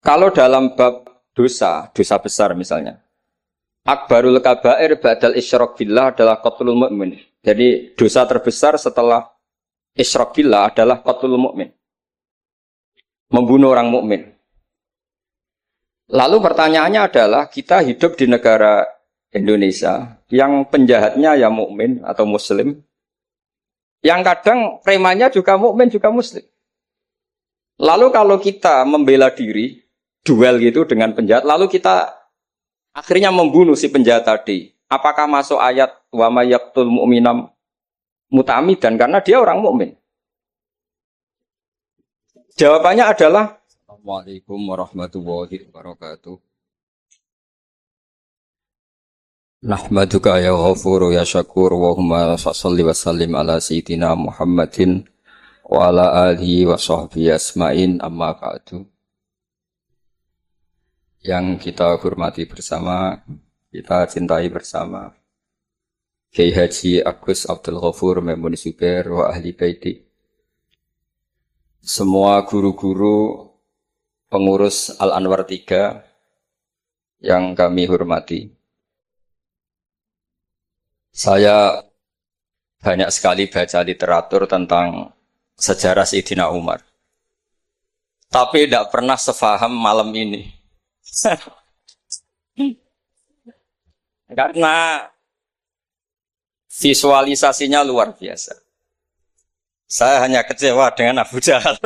Kalau dalam bab dosa, dosa besar misalnya, akbarul kabair ba'dal isyrak billah adalah qatlul mu'min. Jadi dosa terbesar setelah isyrak billah adalah qatlul mu'min. Membunuh orang mukmin. Lalu pertanyaannya adalah kita hidup di negara Indonesia yang penjahatnya ya mukmin atau muslim, yang kadang premannya juga mukmin juga muslim. Lalu kalau kita membela diri, duel gitu dengan penjahat, lalu kita akhirnya membunuh si penjahat tadi. Apakah masuk ayat wa may yaqtul mu'minam muta'ammidan karena dia orang mukmin? Jawabannya adalah Assalamualaikum warahmatullahi wabarakatuh. Nahmaduka ya ghafuru ya syakur wa humma salli wa sallim ala sayyidina Muhammadin wa ala alihi wa sahbihi asma'in amma ba'du. Yang kita hormati bersama, kita cintai bersama Kiai Haji Agus Abdul Ghafur Maimun Zubair wa ahli baiti. Semua guru-guru pengurus Al-Anwar 3 yang kami hormati. Saya banyak sekali baca literatur tentang sejarah Sayyidina Umar. Tapi tidak pernah sefaham malam ini. Karena visualisasinya luar biasa. Saya hanya kecewa dengan Abu Jahal.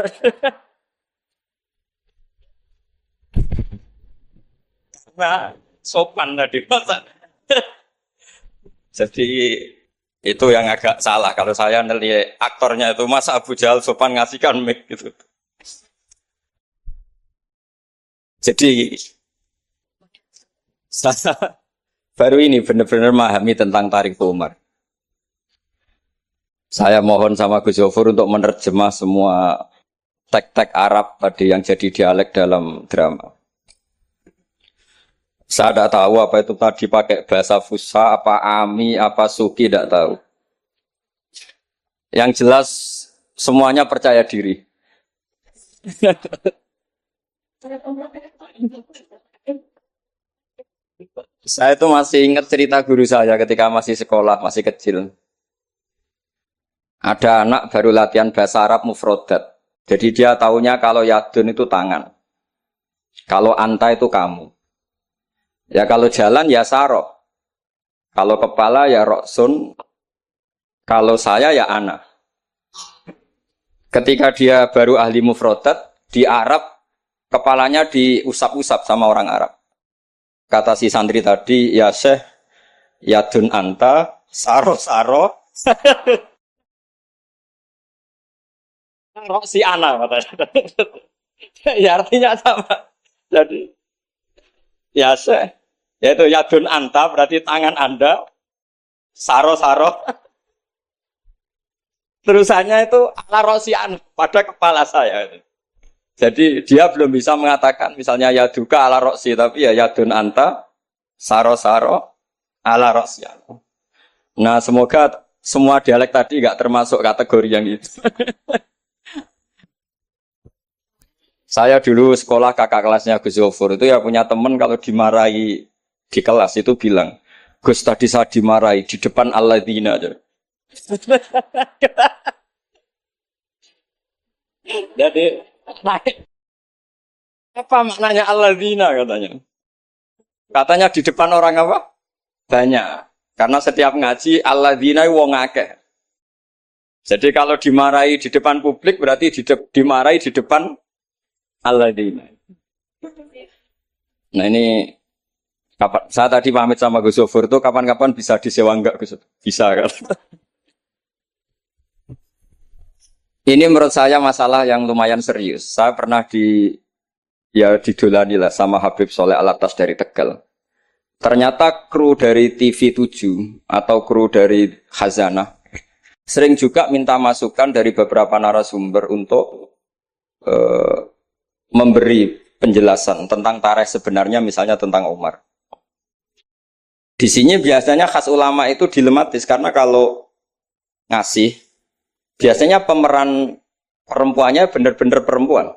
Nah, sopan tadi masa. Jadi itu yang agak salah kalau saya nelihat aktornya itu masa Abu Jahal sopan ngasihkan mic gitu. Jadi saya baru ini benar-benar memahami tentang Tarik Umar. Saya mohon sama Gus Zofur untuk menerjemah semua teks-teks Arab tadi yang jadi dialek dalam drama. Saya tidak tahu apa itu tadi pakai bahasa Fusha, apa Ami, apa Suki, tidak tahu. Yang jelas semuanya percaya diri. Saya itu masih ingat cerita guru saya ketika masih sekolah, masih kecil. Ada anak baru latihan bahasa Arab mufrodat. Jadi dia taunya kalau yadun itu tangan. Kalau anta itu kamu. Ya kalau jalan ya saroh. Kalau kepala ya roksun. Kalau saya ya ana. Ketika dia baru ahli mufrodat, di Arab kepalanya diusap-usap sama orang Arab. Kata si santri tadi, ya syekh, yadun anta, saroh-saroh. Rok si ana katanya. Ya artinya sama. Jadi ya syekh, yaitu yadun anta berarti tangan Anda, saro-saro. Terusannya itu ala rosian pada kepala saya. Jadi dia belum bisa mengatakan misalnya yaduka ala rosi, tapi ya yadun anta, saro-saro, ala rosian. Nah semoga semua dialek tadi nggak termasuk kategori yang itu. Saya dulu sekolah kakak kelasnya Gus Zofur itu ya punya teman kalau dimarahi di kelas itu bilang, Gus tadi saya dimarahi di depan alladzina aja. Jadi apa maknanya alladzina katanya? Katanya di depan orang apa? Banyak. Karena setiap ngaji alladzina wong akeh. Jadi kalau dimarahi di depan publik berarti dimarahi di depan alladzina. Nah ini kapan? Saya tadi pamit sama Gus Zofur itu kapan-kapan bisa disewa enggak Gus? Bisa kan? Ini menurut saya masalah yang lumayan serius. Saya pernah didolani lah sama Habib Soleh Alatas dari Tegal. Ternyata kru dari TV7 atau kru dari Khazanah sering juga minta masukan dari beberapa narasumber untuk memberi penjelasan tentang tarikh sebenarnya misalnya tentang Umar. Di sini biasanya khas ulama itu dilematis karena kalau ngasih biasanya pemeran perempuannya benar-benar perempuan.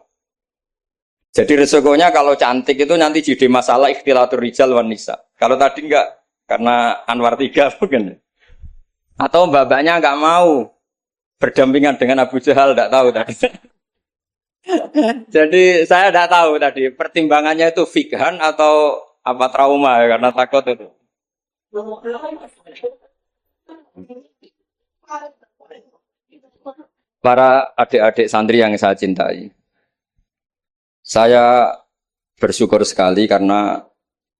Jadi resikonya kalau cantik itu nanti jadi masalah ikhtilatur rijal wan nisa. Kalau tadi enggak, karena Anwar tiga mungkin. Atau mbak-mbaknya enggak mau berdampingan dengan Abu Jahal, enggak tahu tadi. Jadi saya enggak tahu tadi pertimbangannya itu fikhan atau apa trauma ya, karena takut itu. Para adik-adik santri yang saya cintai, saya bersyukur sekali karena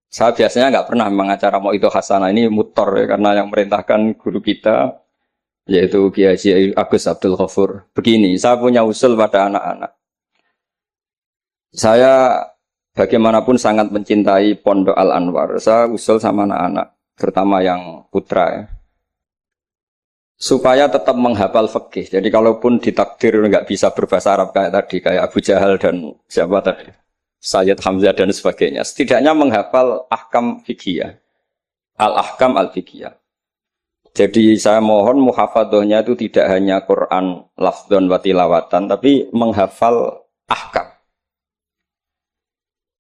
saya biasanya nggak pernah mengacara mau itu hasanah ini mutor ya, karena yang merintahkan guru kita yaitu Kiai Haji Agus Abdul Ghafur. Begini, saya punya usul pada anak-anak. Saya bagaimanapun sangat mencintai Pondok Al Anwar. Saya usul sama anak-anak, terutama yang putra ya, supaya tetap menghafal fikih. Jadi kalaupun ditakdir nggak bisa berbahasa Arab kayak tadi, kayak Abu Jahal dan siapa tadi, Sayyid Hamzah dan sebagainya, setidaknya menghafal ahkam fikih, al-ahkam al-fikih. Jadi saya mohon muhafadzahnya itu tidak hanya Quran lafdzon wa tilawatan, tapi menghafal ahkam.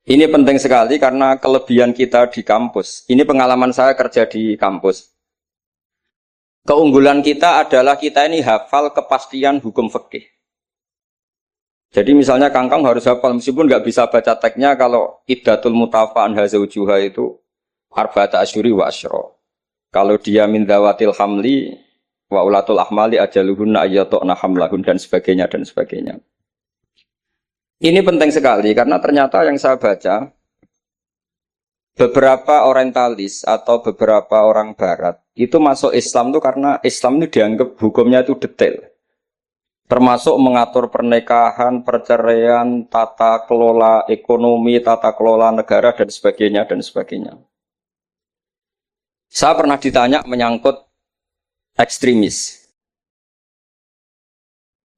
Ini penting sekali karena kelebihan kita di kampus. Ini pengalaman saya kerja di kampus. Keunggulan kita adalah kita ini hafal kepastian hukum fikih. Jadi misalnya Kangkang harus hafal meskipun nggak bisa baca teksnya, kalau iddatul mutafa'an hazaujuha itu arba'ata asyuri wa asyra. Kalau dia min dzawatil hamli wa ulatul ahmali ajaluhunna ayyatu'na hamlahun dan sebagainya dan sebagainya. Ini penting sekali karena ternyata yang saya baca, beberapa orientalis atau beberapa orang barat itu masuk Islam itu karena Islam itu dianggap hukumnya itu detail. Termasuk mengatur pernikahan, perceraian, tata kelola ekonomi, tata kelola negara dan sebagainya dan sebagainya. Saya pernah ditanya menyangkut ekstremis.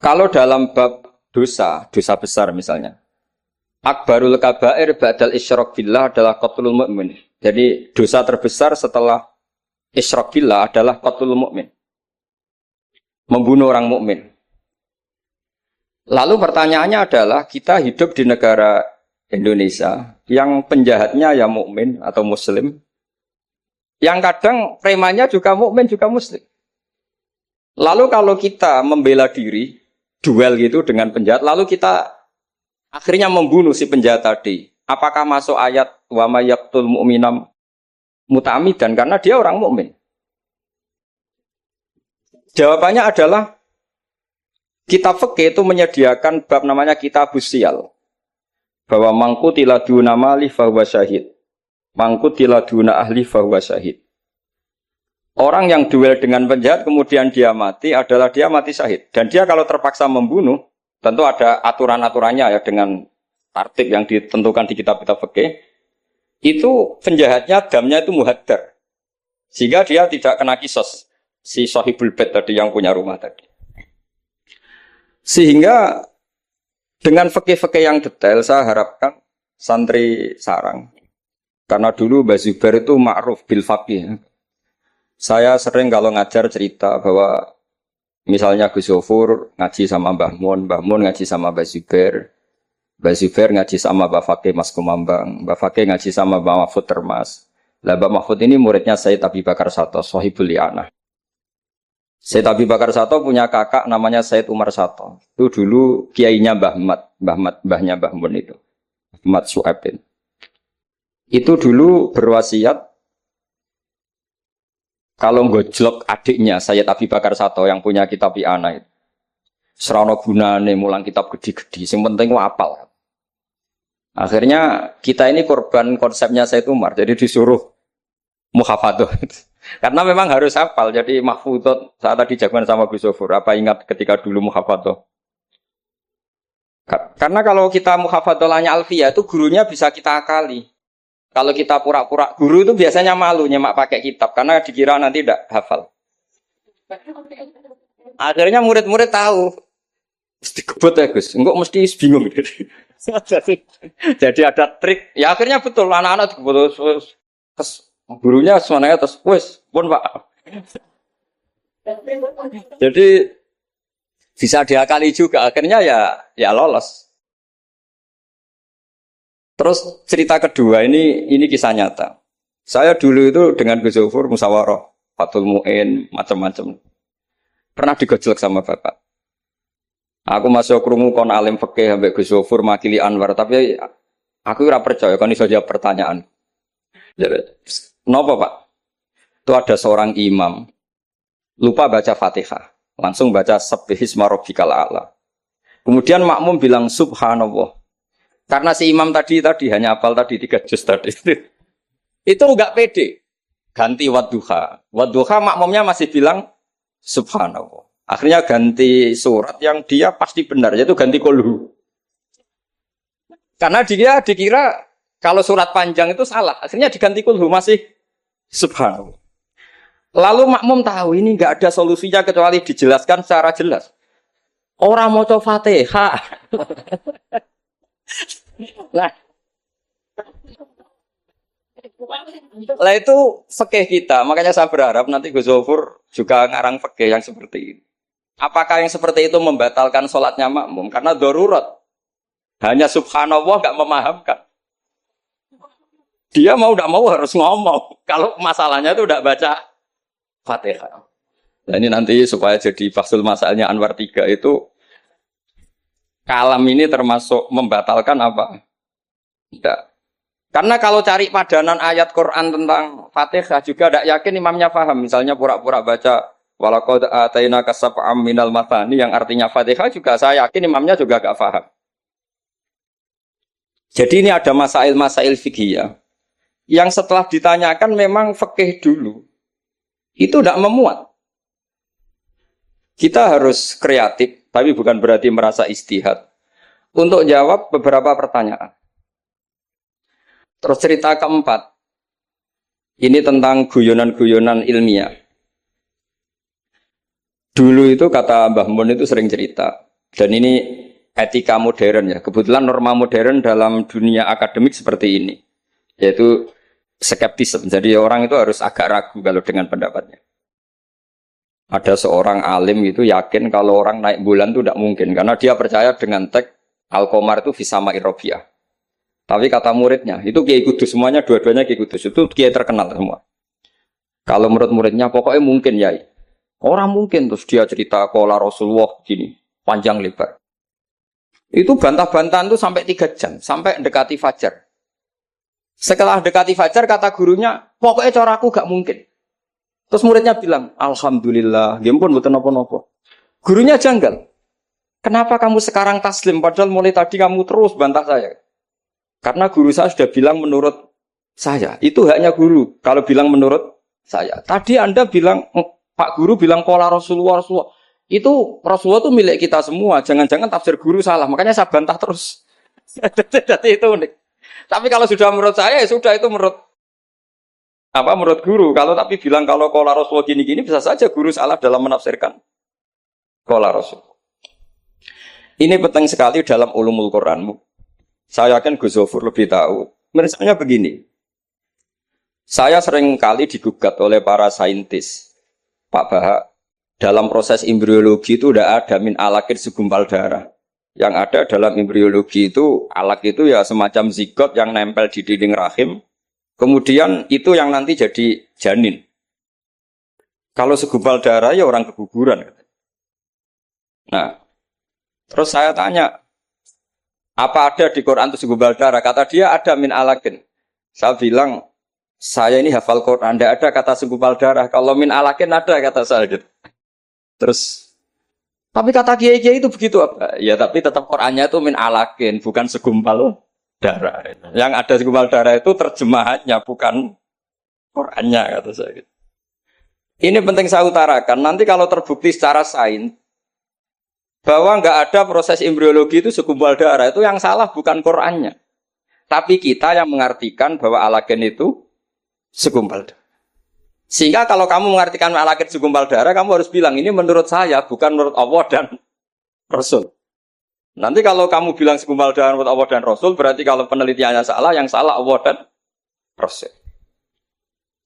Kalau dalam bab dosa besar misalnya, akbarul kabair ba'dal isyrak billah adalah qatlul mu'min. Jadi dosa terbesar setelah isyrak billah adalah qatlul mu'min, membunuh orang mukmin. Lalu pertanyaannya adalah, kita hidup di negara Indonesia yang penjahatnya ya mukmin atau muslim, yang kadang premannya juga mukmin juga muslim. Lalu kalau kita membela diri duel gitu dengan penjahat, lalu kita akhirnya membunuh si penjahat tadi, apakah masuk ayat wa may yaqtul mu'minam muta'ammidan karena dia orang mukmin? Jawabannya adalah kitab fikih itu menyediakan bab namanya kitabus siyal, bahwa mangkutila duna mali fahuwa syahid, mangkutila duna ahli fahuwa syahid. Orang yang duel dengan penjahat kemudian dia mati adalah dia mati syahid. Dan dia kalau terpaksa membunuh, tentu ada aturan-aturannya ya, dengan tertib yang ditentukan di kitab-kitab fikih. Itu penjahatnya damnya itu muhaddar, sehingga dia tidak kena kisos si sahibul bait tadi yang punya rumah tadi. Sehingga dengan fikih-fikih yang detail saya harapkan santri sarang, karena dulu Mbah Zubair itu ma'ruf bil faqih. Saya sering kalau ngajar cerita bahwa misalnya Gus Zofur ngaji sama Mbah Mun ngaji sama Mbah Zubair ngaji sama Mbah Fakih Mas Kumambang, Mbah Fakih ngaji sama Mbah Mahfud Termas. Lah Mbah Mahfud ini muridnya Sayyid Abi Bakar Sato, Sohibul Li'anah. Sayyid Abi Bakar Sato punya kakak namanya Sayyid Umar Sato. Itu dulu kiainya mbahnya Mbah Mun itu, Ahmad Su'aibin. Itu dulu berwasiat kalau ngojlok adiknya Sayyid Abi Bakar Sato yang punya kitab I'anah itu, serana gunane mulang kitab gede-gede, yang penting apal. Akhirnya kita ini korban konsepnya Sayyid Umar, jadi disuruh muhafadzah. Karena memang harus hafal, jadi mahfudot saat tadi jagoan sama Gus Zofur. Apa ingat ketika dulu muhafadzah? Karena kalau kita muhafadzahnya alfiyah itu gurunya bisa kita akali. Kalau kita pura-pura guru itu biasanya malu nyemak pakai kitab karena dikira nanti tidak hafal. Akhirnya murid-murid tahu, mesti kebut ya Gus, enggak mesti bingung. Jadi ada trik. Ya akhirnya betul anak-anak kebut terus gurunya semuanya terus wes pun Pak. Jadi bisa diakali juga akhirnya ya lolos. Terus cerita kedua ini kisah nyata. Saya dulu itu dengan Gus Zofur musyawarah, Fathul Mu'in, macam-macam. Pernah digojlok sama bapak. Aku masuk krungu kon alim fikih ambek Gus Zofur makili Anwar, tapi aku ora percaya kon iso jawab pertanyaan. Napa, Pak? Itu ada seorang imam lupa baca Fatihah, langsung baca Sabbihisma rabbikal a'la. Kemudian makmum bilang subhanallah. Karena si imam tadi hanya hafal tadi 3 juz tadi. Itu enggak pede. Ganti wadduha. Wadduha makmumnya masih bilang subhanallah. Akhirnya ganti surat yang dia pasti benar, yaitu ganti kulhu. Karena dia dikira kalau surat panjang itu salah. Akhirnya diganti kulhu masih subhanallah. Lalu makmum tahu ini enggak ada solusinya kecuali dijelaskan secara jelas. Orang maca Fatihah. Lah itu fikih kita. Makanya saya berharap nanti Gus Zofur juga ngarang fikih yang seperti ini. Apakah yang seperti itu membatalkan sholatnya makmum? Karena darurat. Hanya subhanallah nggak memahamkan. Dia mau tidak mau harus ngomong. Kalau masalahnya itu tidak baca Fatihah. Nah ini nanti supaya jadi fasul masalahnya Anwar 3 itu kalam ini termasuk membatalkan apa? Tidak. Karena kalau cari padanan ayat Quran tentang Fatihah juga tidak yakin imamnya paham. Misalnya pura-pura baca walaqad atainaka sab'am minal mathani yang artinya Fatihah juga saya yakin imamnya juga gak paham. Jadi ini ada masail-masail fikih yang setelah ditanyakan memang fikih dulu itu tidak memuat. Kita harus kreatif, tapi bukan berarti merasa istihad untuk jawab beberapa pertanyaan. Terus cerita keempat, ini tentang guyonan-guyonan ilmiah. Dulu itu kata Mbah Mun itu sering cerita, dan ini etika modern ya. Kebetulan norma modern dalam dunia akademik seperti ini, yaitu skeptisme. Jadi orang itu harus agak ragu kalau dengan pendapatnya. Ada seorang alim itu yakin kalau orang naik bulan itu tidak mungkin, karena dia percaya dengan teks Al-Qamar itu fisama irrobiah. Tapi kata muridnya, itu Kiai Kudus, semuanya dua-duanya Kiai Kudus, itu Kiai terkenal semua. Kalau menurut muridnya, pokoknya mungkin ya. Orang mungkin, terus dia cerita kola Rasulullah gini, panjang lebar. Itu bantah-bantahan itu sampai 3 jam, sampai dekati fajar. Setelah dekati fajar, kata gurunya, pokoknya coraku gak mungkin. Terus muridnya bilang, alhamdulillah, dia pun bukan apa-apa. Gurunya janggal. Kenapa kamu sekarang taslim, padahal mulai tadi kamu terus bantah saya? Karena guru saya sudah bilang menurut saya. Itu haknya guru, kalau bilang menurut saya. Tadi Anda bilang, Pak Guru bilang kola Rasulullah. Itu Rasulullah itu milik kita semua. Jangan-jangan tafsir guru salah. Makanya saya bantah terus. Jadi itu unik. Tapi kalau sudah menurut saya, ya sudah itu menurut guru. Kalau tapi bilang kalau kola Rasulullah gini-gini, bisa saja guru salah dalam menafsirkan kola Rasul. Ini penting sekali dalam ulumul Quran. Saya yakin Gus Zofur lebih tahu. Misalnya begini. Saya sering kali digugat oleh para saintis. Pak Bahak, dalam proses embriologi itu tidak ada min alakir segumpal darah. Yang ada dalam embriologi itu, alak itu ya semacam zigot yang nempel di dinding rahim. Kemudian itu yang nanti jadi janin. Kalau segumpal darah ya orang keguguran. Nah, terus saya tanya, apa ada di Quran itu segumpal darah? Kata dia ada min alakin. Saya bilang, saya ini hafal Quran, tidak ada kata segumpal darah. Kalau min alakin ada kata saya. Terus, tapi kata kiai-kiai itu begitu apa? Ya tapi tetap Qurannya itu min alakin, bukan segumpal darah. Yang ada segumpal darah itu terjemahannya, bukan Qurannya kata saya. Ini penting saya utarakan. Nanti kalau terbukti secara sains bahwa nggak ada proses embriologi itu segumpal darah, itu yang salah bukan Qurannya, tapi kita yang mengartikan bahwa alagen itu segumpal darah. Sehingga kalau kamu mengartikan alagen segumpal darah, kamu harus bilang ini menurut saya, bukan menurut Allah dan Rasul. Nanti kalau kamu bilang segumpal darah menurut Allah dan Rasul, berarti kalau penelitiannya salah, yang salah Allah dan Rasul.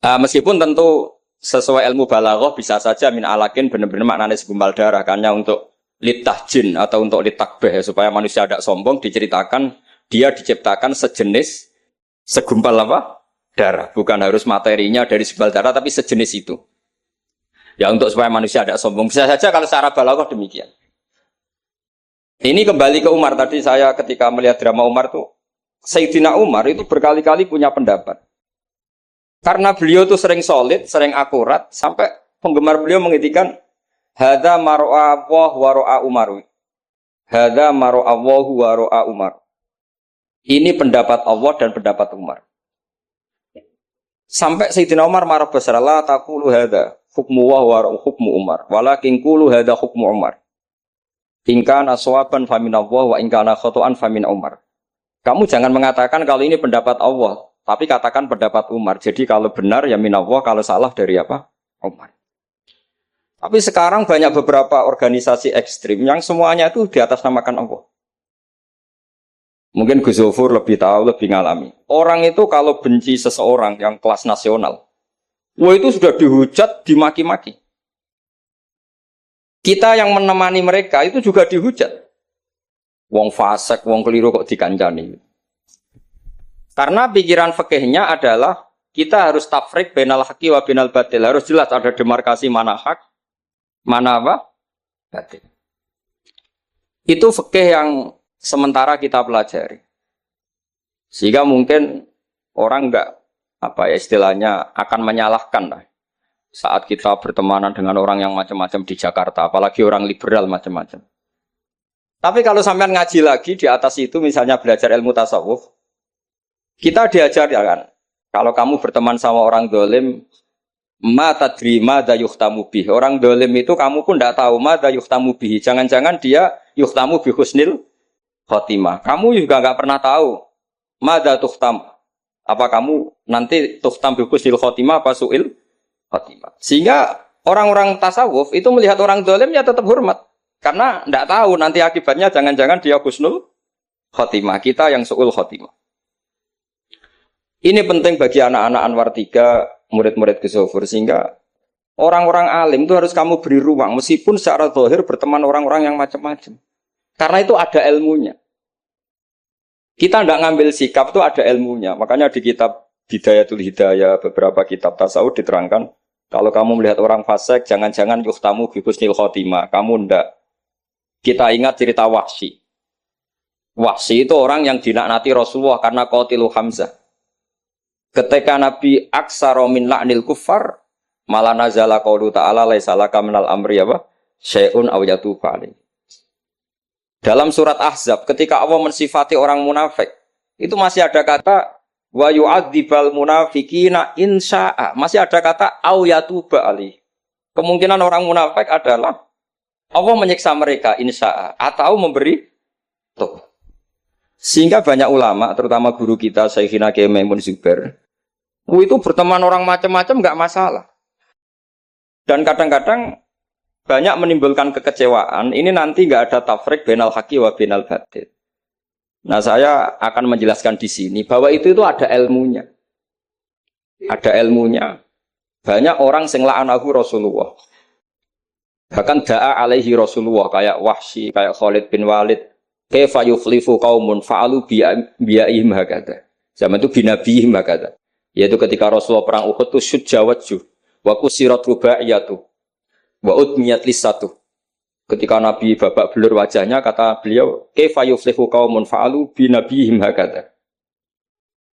Meskipun tentu sesuai ilmu balaghah bisa saja min alagen benar-benar maknanya segumpal darah, hanya untuk litahjin atau untuk litakbeh supaya manusia tidak sombong diceritakan dia diciptakan sejenis segumpal apa? Darah. Bukan harus materinya dari segumpal darah, tapi sejenis itu. Ya untuk supaya manusia tidak sombong. Bisa saja kalau secara balaghah demikian. Ini kembali ke Umar. Tadi saya ketika melihat drama Umar tuh, Sayyidina Umar itu berkali-kali punya pendapat. Karena beliau tuh sering solid, sering akurat, sampai penggemar beliau menghentikan hadza maro'a Allah wa ro'a Umar. Hadza maro'a Allah wa ro'a Umar. Ini pendapat Allah dan pendapat Umar. Sampai Sayyidina Umar marah besar, la taqulu hadza hukmu wa hukmu Umar, walakin qulu hadza hukmu Umar. In kana shawaban fa min Allah wa in kana khata'an fa min Umar. Kamu jangan mengatakan kalau ini pendapat Allah, tapi katakan pendapat Umar. Jadi kalau benar ya min Allah, kalau salah dari apa? Umar. Tapi sekarang banyak beberapa organisasi ekstrim yang semuanya itu di atas namakan Allah. Mungkin Gus Zofur lebih tahu, lebih ngalami. Orang itu kalau benci seseorang yang kelas nasional, wah itu sudah dihujat, dimaki-maki. Kita yang menemani mereka itu juga dihujat. Wong fasik, wong keliru kok dikancani. Karena pikiran fikihnya adalah kita harus tafrik bainal haqqi wa bainal batil. Harus jelas ada demarkasi mana hak, mana apa? Batil. Itu fikih yang sementara kita pelajari. Sehingga mungkin orang enggak apa ya istilahnya akan menyalahkan lah. Saat kita bertemanan dengan orang yang macam-macam di Jakarta, apalagi orang liberal macam-macam. Tapi kalau sampean ngaji lagi di atas itu, misalnya belajar ilmu tasawuf, kita diajarkan, kalau kamu berteman sama orang dolim, ma tadri madza yuhtamu bih. Orang dolim itu kamu pun tidak tahu madza yuhtamu bih. Jangan-jangan dia yuhtamu bi husnil khotimah. Kamu juga nggak pernah tahu madza tuhtam. Apa kamu nanti tuhtam bi husnil khotimah apa su'il khotimah. Sehingga orang-orang tasawuf itu melihat orang dolim ya tetap hormat. Karena tidak tahu nanti akibatnya jangan-jangan dia husnul khotimah, kita yang su'ul khotimah. Ini penting bagi anak-anak Anwar 3, murid-murid Gus Zofur, sehingga orang-orang alim itu harus kamu beri ruang, meskipun secara zahir berteman orang-orang yang macam-macam. Karena itu ada ilmunya. Kita tidak ngambil sikap itu ada ilmunya. Makanya di kitab Bidayatul Hidayah, beberapa kitab tasawuf diterangkan, kalau kamu melihat orang fasik, jangan-jangan yuhtamu bi husnil khotimah, kamu ndak. Kita ingat cerita Wahsy. Wahsy itu orang yang dilaknati Rasulullah karena qatilu Hamzah. Ketika Nabi aksara min la'nil kuffar, malah nazala qaulu ta'ala laisa laka minal amri apa? Syai'un aw yatuba alaihi. Dalam surat Ahzab ketika Allah mensifati orang munafik, itu masih ada kata wa yu'adzibal munafiqina insya'a. Masih ada kata aw yatuba alaihi. Kemungkinan orang munafik adalah Allah menyiksa mereka insya'a atau memberi tuh. Sehingga banyak ulama, terutama guru kita Syekhina Kiai Maimun Zubair, itu berteman orang macam-macam enggak masalah. Dan kadang-kadang banyak menimbulkan kekecewaan. Ini nanti enggak ada tafrik bainal haqqi wa bainal batil. Nah, saya akan menjelaskan di sini bahwa itu ada ilmunya. Ada ilmunya. Banyak orang sing la'anahu Rasulullah. Bahkan da'a alaihi Rasulullah kayak Wahsy, kayak Khalid bin Walid, kaifa yuflifu qaumun fa'alu bi'ihim hakadha. Zaman itu binabihim hakadha. Yaitu ketika Rasulullah perang Uhud itu syujja wajhu wa kusirat rubaiyatu wa udmiyat lisatu. Ketika Nabi babak belur wajahnya, kata beliau, kaifa yuflihu qaumun fa'alu binabihim hakadha.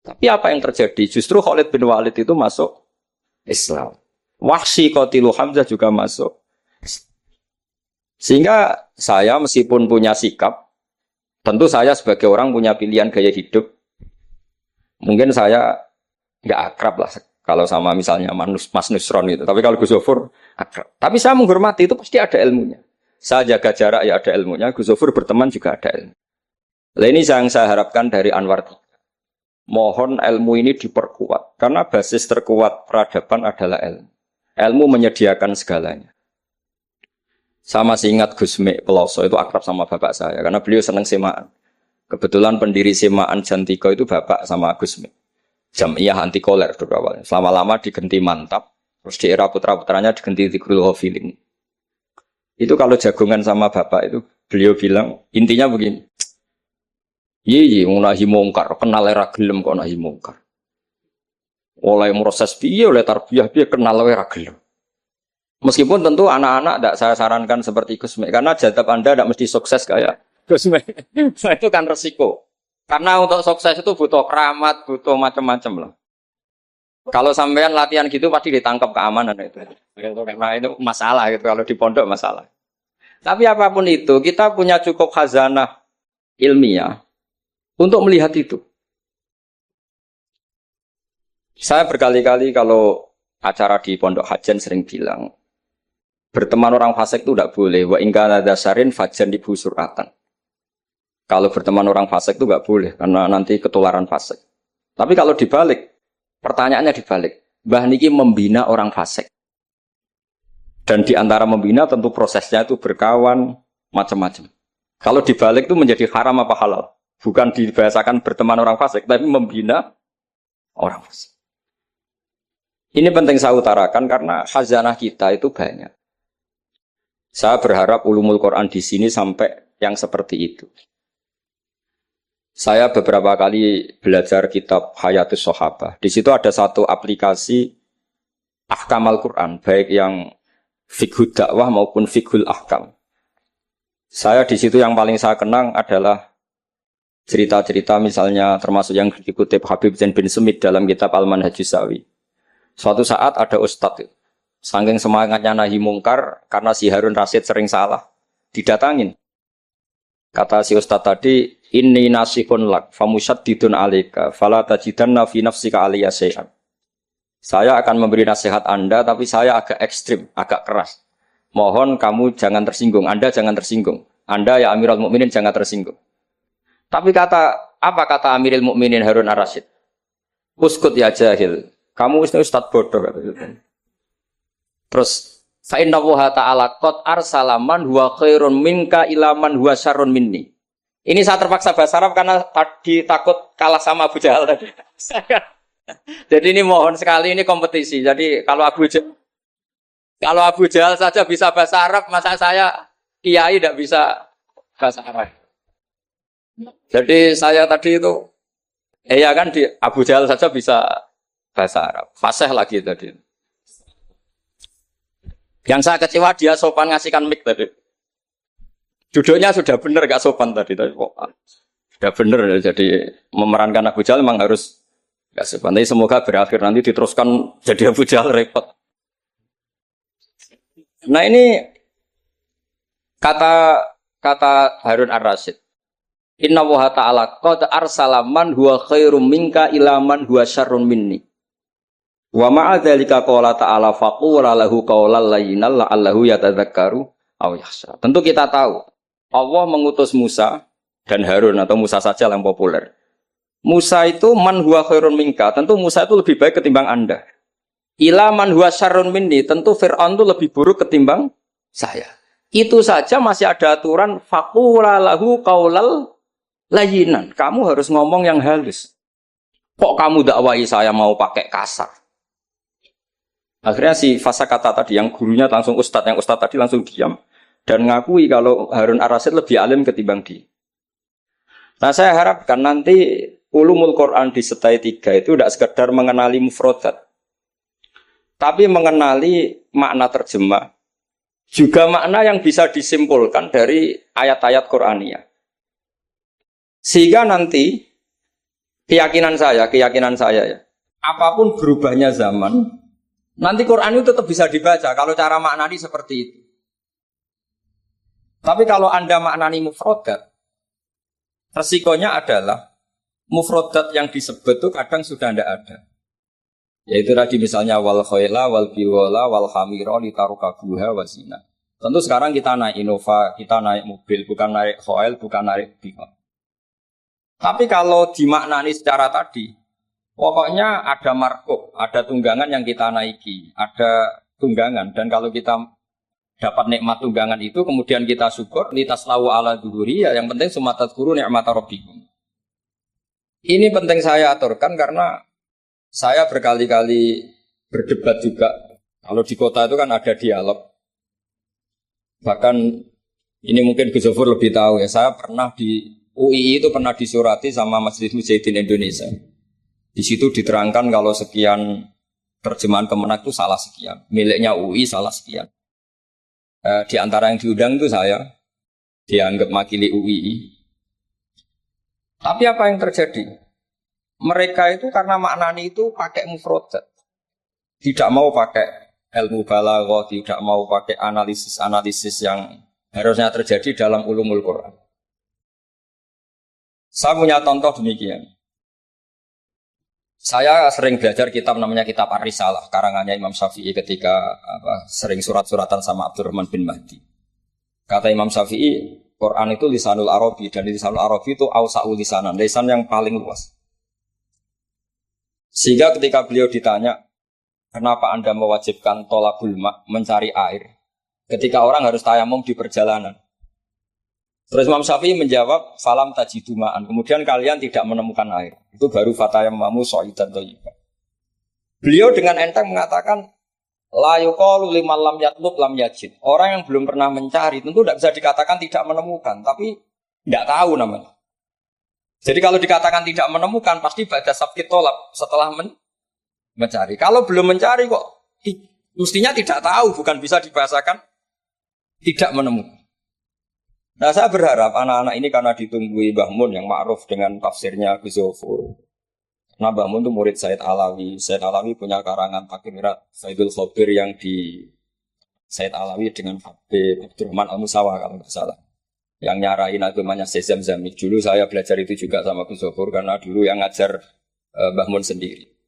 Tapi apa yang terjadi? Justru Khalid bin Walid itu masuk Islam. Wahsy qatilu Hamzah juga masuk. Sehingga saya meskipun punya sikap, tentu saya sebagai orang punya pilihan gaya hidup. Mungkin saya nggak akrab lah kalau sama misalnya Mas Nusron itu. Tapi kalau Gus Zofur akrab. Tapi saya menghormati, itu pasti ada ilmunya. Saya jaga jarak ya ada ilmunya. Gus Zofur berteman juga ada ilmu. Nah, ini yang saya harapkan dari Anwar 3. Mohon ilmu ini diperkuat. Karena basis terkuat peradaban adalah ilmu. Ilmu menyediakan segalanya. Saya masih ingat Gus Mek Peloso itu akrab sama bapak saya. Karena beliau senang semaan. Kebetulan pendiri semaan Jantiko itu bapak sama Gus Mek. Jamiyah anti koler dulu awalnya. Selama-lama digenti Mantap. Terus di era putra-putranya digenti Zikrul Ghafilin. Itu kalau jagongan sama bapak itu, beliau bilang, intinya begini. Iya, nahi mungkar, kenal era gelem kok nahi mungkar. Oleh proses piye, oleh tarbiyah piye kenal era gelem. Meskipun tentu anak-anak tidak saya sarankan seperti Gusme, karena jadab Anda tidak mesti sukses kayak Gusme. Itu kan resiko. Karena untuk sukses itu butuh keramat, butuh macam-macam lah. Kalau sampean latihan gitu pasti ditangkap keamanan itu. Karena itu masalah gitu kalau di pondok masalah. Tapi apapun itu, kita punya cukup khazanah ilmiah untuk melihat itu. Saya berkali-kali kalau acara di pondok Hajan sering bilang, berteman orang fasik itu tidak boleh. Wa ingkana dasarin fajan ibu suratan. Kalau berteman orang fasik itu nggak boleh karena nanti ketularan fasik. Tapi kalau dibalik, pertanyaannya dibalik. Mbah niki membina orang fasik. Dan di antara membina tentu prosesnya itu berkawan macam-macam. Kalau dibalik itu menjadi haram apa halal? Bukan dibahasakan berteman orang fasik, tapi membina orang fasik. Ini penting saya utarakan karena khazanah kita itu banyak. Saya berharap ulumul Quran di sini sampai yang seperti itu. Saya beberapa kali belajar kitab Hayatus Sahabah. Di situ ada satu aplikasi Ahkam Al-Quran, baik yang fiqhud dakwah maupun fiqhul ahkam. Saya di situ yang paling saya kenang adalah cerita-cerita misalnya termasuk yang dikutip Habib Zain bin Sumit dalam kitab Al-Manhajus Sawi. Suatu saat ada ustadz, saking semangatnya nahi mungkar karena si Harun Rasid sering salah, didatangin. Kata si ustadz tadi, inni nasihun lak, famusyaddidun alika, fala tajidanna fi nafsika aliyya syai'an. Saya akan memberi nasihat Anda, tapi saya agak ekstrim, agak keras. Mohon kamu jangan tersinggung, Anda jangan tersinggung. Anda ya Amirul Mukminin jangan tersinggung. Tapi apa kata Amirul Mukminin Harun Ar-Rasyid? Uskut ya jahil. Kamu ustadz bodoh kata itu. Terus fa inna Allaha ta'ala qad arsala man huwa khairun minka ila man huwa syarrun minni. Ini saya terpaksa bahasa Arab karena tadi takut kalah sama Abu Jahal tadi. Jadi ini mohon sekali ini kompetisi. Jadi kalau Abu Jahal saja bisa bahasa Arab, masa saya kiai tidak bisa bahasa Arab. Jadi saya tadi itu ya kan di Abu Jahal saja bisa bahasa Arab. Fasih lagi tadi. Yang saya kecewa dia sopan ngasihkan mic tadi. Duduknya sudah benar gak sopan tadi. Sudah benar jadi memerankan Abu Jahal memang harus gak sopan. Tapi semoga berakhir nanti diteruskan jadi Abu Jahal repot. Nah ini kata Harun Ar-Rasyid. Inna Allaha ta'ala qad arsala man huwa khairum minka ila man huwa syarrun minni. Wa ma'a dzalika qala ta'ala faqula lahu qawlan layyinan la'allahu yatadzakkaru aw yakhsha. Tentu kita tahu Allah mengutus Musa dan Harun atau Musa saja yang populer. Musa itu man huwa khairun minka, tentu Musa itu lebih baik ketimbang Anda. Ila man huwa syarrun minni, tentu Fir'aun itu lebih buruk ketimbang saya. Itu saja masih ada aturan faqula lahu qawlan layyinan. Kamu harus ngomong yang halus. Kok kamu dakwahi saya mau pakai kasar? Akhirnya si Fasakata tadi yang gurunya langsung yang ustadz tadi langsung diam dan ngakui kalau Harun Ar-Rasyid lebih alim ketimbang dia. Nah saya harapkan nanti ulumul Quran di setai 3 itu tidak sekedar mengenali mufrodat, tapi mengenali makna terjemah, juga makna yang bisa disimpulkan dari ayat-ayat Qur'aniyah. Sehingga nanti keyakinan saya ya, apapun berubahnya zaman, nanti Quran itu tetap bisa dibaca kalau cara maknani seperti itu. Tapi kalau Anda maknani mufrodat, resikonya adalah mufrodat yang disebut itu kadang sudah tidak ada. Yaitu tadi misalnya wal khayla wal biwala wal hamira litarukabuha wazina. Tentu sekarang kita naik Innova, kita naik mobil, bukan naik khayl, bukan naik biwala. Tapi kalau dimaknani secara tadi, pokoknya ada markup, ada tunggangan yang kita naiki, ada tunggangan. Dan kalau kita dapat nikmat tunggangan itu, kemudian kita syukur, litaslahu ala duhuri, ya yang penting sumatat guru ni'mata rabbikum. Ini penting saya aturkan karena saya berkali-kali berdebat juga. Kalau di kota itu kan ada dialog. Bahkan ini mungkin Gus Zofur lebih tahu ya, saya pernah UII itu pernah disurati sama Masjid Mujahidin Indonesia. Di situ diterangkan kalau sekian terjemahan Kemenak itu salah sekian, miliknya UI salah sekian. Di antara yang diundang itu saya, dianggap makili UII. Tapi apa yang terjadi? Mereka itu karena maknani itu pakai mufrodat, tidak mau pakai ilmu balaghah, tidak mau pakai analisis-analisis yang harusnya terjadi dalam ulumul Quran. Saya punya contoh demikian. Saya sering belajar kitab namanya Kitab Ar-Risalah, karangannya Imam Syafi'i ketika sering surat-suratan sama Abdurrahman bin Mahdi. Kata Imam Syafi'i, Quran itu lisanul Arabi, dan lisanul Arabi itu awsa'ul lisanan, lisan yang paling luas. Sehingga ketika beliau ditanya, kenapa Anda mewajibkan tolabul ma', mencari air, ketika orang harus tayamum di perjalanan? Terus Imam Syafi'i menjawab, falam tajidu ma'an. Kemudian kalian tidak menemukan air. Itu baru fatayammamu sha'idan thayyiban. Beliau dengan enteng mengatakan, la yuqalu liman lam yatlub lam yajid. Orang yang belum pernah mencari tentu tidak bisa dikatakan tidak menemukan, tapi tidak tahu namanya. Jadi kalau dikatakan tidak menemukan, pasti ba'da sabqit tolab, setelah mencari. Kalau belum mencari kok mestinya tidak tahu, bukan bisa dibahasakan tidak menemukan. Nah, saya berharap anak-anak ini karena ditunggui Mbah Mun yang ma'ruf dengan tafsirnya Gus Zofur. Nah, Mbah Mun itu murid Said Alawi. Said Alawi punya karangan Takirat Saidul Khobir yang di Said Alawi dengan Habib Abdurrahman Al-Musawa kalau tidak salah. Yang nyarain agamanya Syekh Zamzami. Dulu saya belajar itu juga sama Gus Zofur karena dulu yang ngajar Mbah Mun sendiri.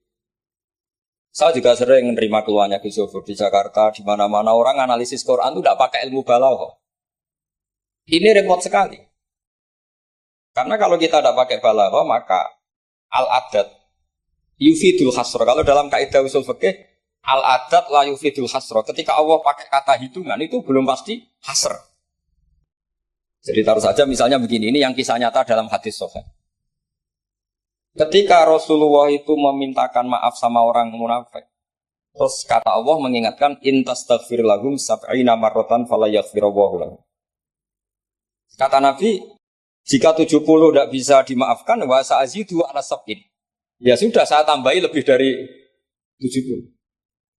Saya juga sering menerima keluhannya Gus Zofur di Jakarta, di mana-mana orang analisis Quran itu tidak pakai ilmu balaghah. Ini repot sekali. Karena kalau kita tidak pakai balaghah, maka al-adat yufidul hasra. Kalau dalam kaidah usul fikih, al-adat la yufidul hasra. Ketika Allah pakai kata hitungan, itu belum pasti hasr. Jadi taruh saja misalnya begini, ini yang kisah nyata dalam hadis sahih. Ketika Rasulullah itu memintakan maaf sama orang munafik, terus kata Allah mengingatkan, in tastaghfir lahum sab'ina marratan fala yaghfirullahu lahum. Kata Nabi, jika 70 tidak bisa dimaafkan, wa sa'azidu ala sab'in. Ya sudah, saya tambahi lebih dari 70.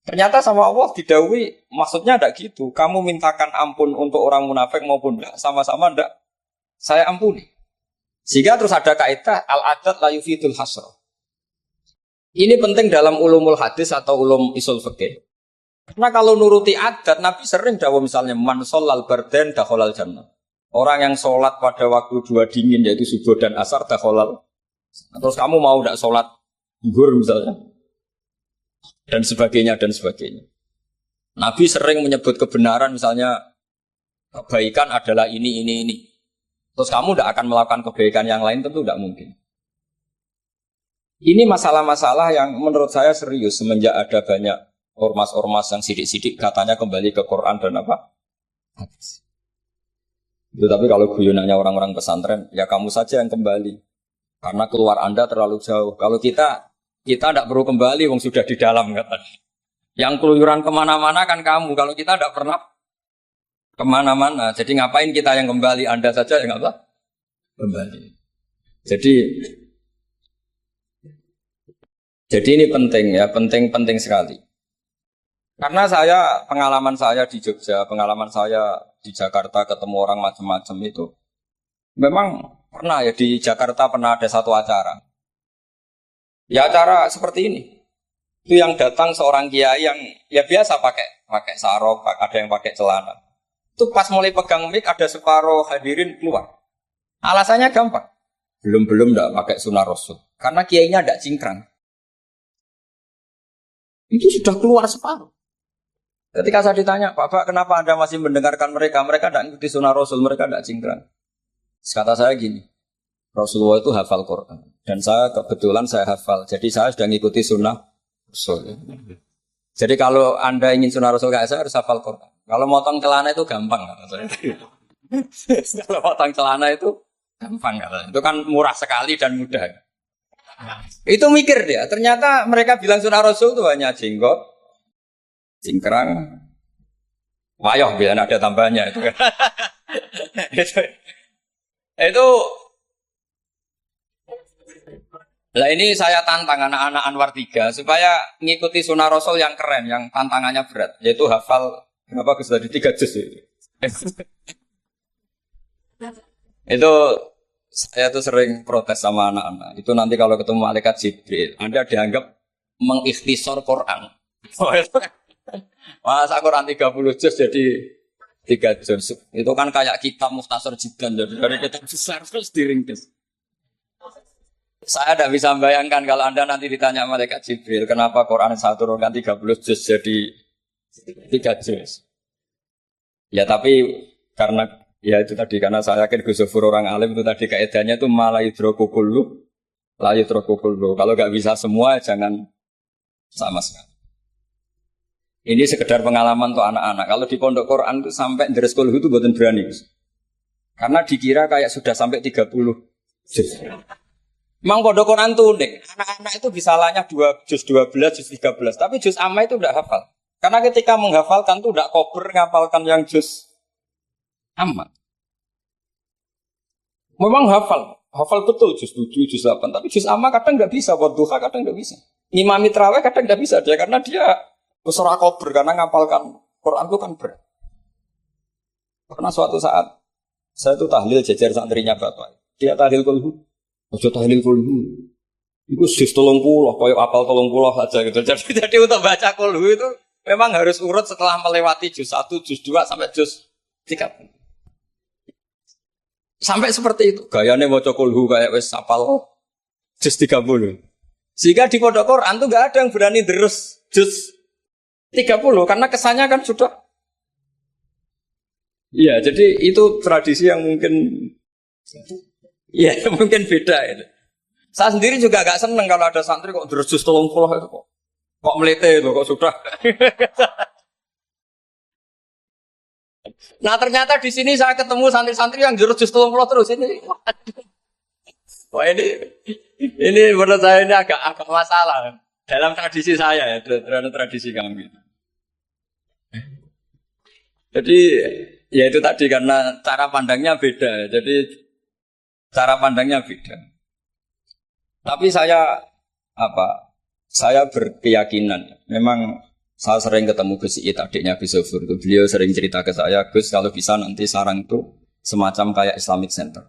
Ternyata sama Allah didhawuhi, maksudnya tidak gitu. Kamu mintakan ampun untuk orang munafik maupun tidak, sama-sama tidak, saya ampuni. Sehingga terus ada kaidah, al-adat la yufidul hasra. Ini penting dalam ulumul hadis atau ulum usul fikih. Karena kalau nuruti adat, Nabi sering dawuh misalnya, man sholal bardan dakhalal jannah. Orang yang sholat pada waktu dua dingin, yaitu subuh dan asar, dakhalal. Terus kamu mau tidak sholat zuhur misalnya, dan sebagainya, dan sebagainya. Nabi sering menyebut kebenaran, misalnya kebaikan adalah ini. Terus kamu tidak akan melakukan kebaikan yang lain, tentu tidak mungkin. Ini masalah-masalah yang menurut saya serius semenjak ada banyak ormas-ormas yang sidik-sidik katanya kembali ke Quran dan apa? Hadis. Itu tapi kalau guyonannya orang-orang pesantren, ya kamu saja yang kembali. Karena keluar Anda terlalu jauh. Kalau kita tidak perlu kembali, wong sudah di dalam katanya. Yang keluyuran kemana-mana kan kamu. Kalau kita tidak pernah kemana-mana. Jadi ngapain kita yang kembali? Anda saja yang apa? Kembali. Jadi ini penting ya, penting sekali. Karena pengalaman saya di Jogja, pengalaman saya di Jakarta ketemu orang macam-macam itu, memang pernah ya di Jakarta pernah ada satu acara. Ya acara seperti ini. Itu yang datang seorang kiai yang ya biasa pakai sarung, ada yang pakai celana. Itu pas mulai pegang mic ada separuh hadirin keluar. Alasannya gampang. Belum enggak pakai sunah Rasul. Karena kiainya enggak cingkrang. Itu sudah keluar separuh. Ketika saya ditanya, Pak, kenapa Anda masih mendengarkan mereka? Mereka tidak mengikuti sunnah Rasul, mereka tidak cingkrang. Kata saya gini, Rasulullah itu hafal Quran. Dan kebetulan saya hafal. Jadi saya sudah mengikuti sunnah Rasul. Jadi kalau Anda ingin sunnah Rasul kayak saya harus hafal Quran. Kalau motong celana itu gampang. Kalau motong celana itu gampang. Itu kan murah sekali dan mudah. Itu mikir dia. Ternyata mereka bilang sunnah Rasul itu hanya jenggot, cingkrang, wayoh biar ada tambahnya itu kan. itu Nah ini saya tantang anak-anak Anwar 3 supaya ngikuti sunnah Rasul yang keren, yang tantangannya berat, yaitu hafal berapa Gus tadi 3 juz itu. Itu saya tuh sering protes sama anak-anak. Itu nanti kalau ketemu malaikat Jibril, Anda dianggap mengikhtisar Quran. Masa Quran 30 juz jadi 3 juz. Itu kan kayak kitab Mukhtasar Jiddan, jadi dari kitab besar terus diringkes. Saya tidak bisa membayangkan kalau Anda nanti ditanya malaikat Jibril, kenapa Quran satu turunkan 30 juz jadi 3 juz. Ya tapi karena ya itu tadi, karena saya yakin Gus Zofur orang alim itu tadi kaidahnya itu malayudrokukullu, layudrokukullu. Kalau nggak bisa semua jangan sama sekali. Ini sekedar pengalaman untuk anak-anak. Kalau di pondok Quran itu sampai deres kulhu itu buatan berani. Karena dikira kayak sudah sampai 30 juz. Memang pondok Quran itu unik. Anak-anak itu bisa lanya 2 juz 12, juz 13. Tapi juz amma itu tidak hafal. Karena ketika menghafalkan itu tidak kober ngapalkan yang juz amma. Memang hafal betul juz 7, juz 8. Tapi juz amma kadang nggak bisa, wadduha kadang nggak bisa. Ngimami terawih kadang nggak bisa dia karena dia besar kober karena ngapalkan Quran itu kan berat. Karena suatu saat saya itu tahlil jajar santrinya bapak. Dia tahlil kulhu. Ojo tahlil kulhu. Itu juz 30, koyo apal 30 saja gitu. Jadi untuk baca kulhu itu memang harus urut setelah melewati juz 1, juz 2 sampai juz 3. Sampai seperti itu. Gayane maca kulhu kayak wis apal juz 30. Sehingga di pondok Quran tuh enggak ada yang berani terus juz 30 karena kesannya kan sudah. Iya, jadi itu tradisi yang mungkin ya mungkin beda itu. Saya sendiri juga agak seneng kalau ada santri kok terus juz 30 itu kok melete loh kok sudah. Nah ternyata di sini saya ketemu santri-santri yang jurus juz 30 terus ini. Wah ini menurut saya ini agak masalah dalam tradisi saya ya, dalam tradisi kami. Jadi ya itu tadi karena cara pandangnya beda. Jadi cara pandangnya beda. Tapi saya berkeyakinan memang saya sering ketemu Gus Iit adiknya Gus Zofur. Beliau sering cerita ke saya, Gus kalau bisa nanti sarang itu semacam kayak Islamic Center.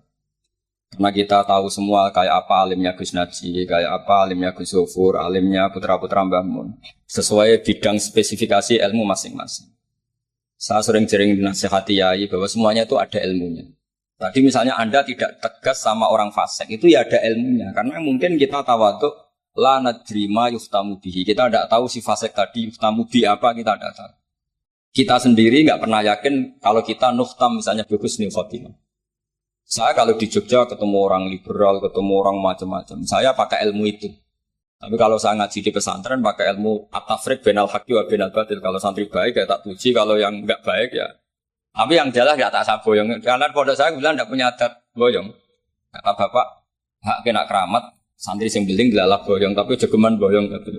Karena kita tahu semua kayak apa alimnya Gus Naji, kayak apa alimnya Gus Zofur, alimnya putra-putra Mbah Mun. Sesuai bidang spesifikasi ilmu masing-masing. Saya sering dinasihati yai bahwa semuanya itu ada ilmunya. Tadi misalnya Anda tidak tegas sama orang fasik, itu ya ada ilmunya. Karena mungkin kita tawaduk, la nadrima yuftamu bihi. Kita tidak tahu si fasik tadi yuftamu bi apa, kita tidak tahu. Kita sendiri nggak pernah yakin kalau kita nuftam misalnya bagus nih Fatimah. Saya kalau di Jogja ketemu orang liberal, ketemu orang macam-macam, saya pakai ilmu itu. Tapi kalau saya ngaji di pesantren pakai ilmu at-tafriq bainal haqqi wa bainal batil. Kalau santri baik ya tak puji, kalau yang enggak baik ya. Tapi yang jelas ya tak saboyong. Karena pondok saya bilang enggak punya adat boyong. Kata bapak, hak kena keramat, santri sing beling dilalak boyong, tapi jogeman boyong gitu.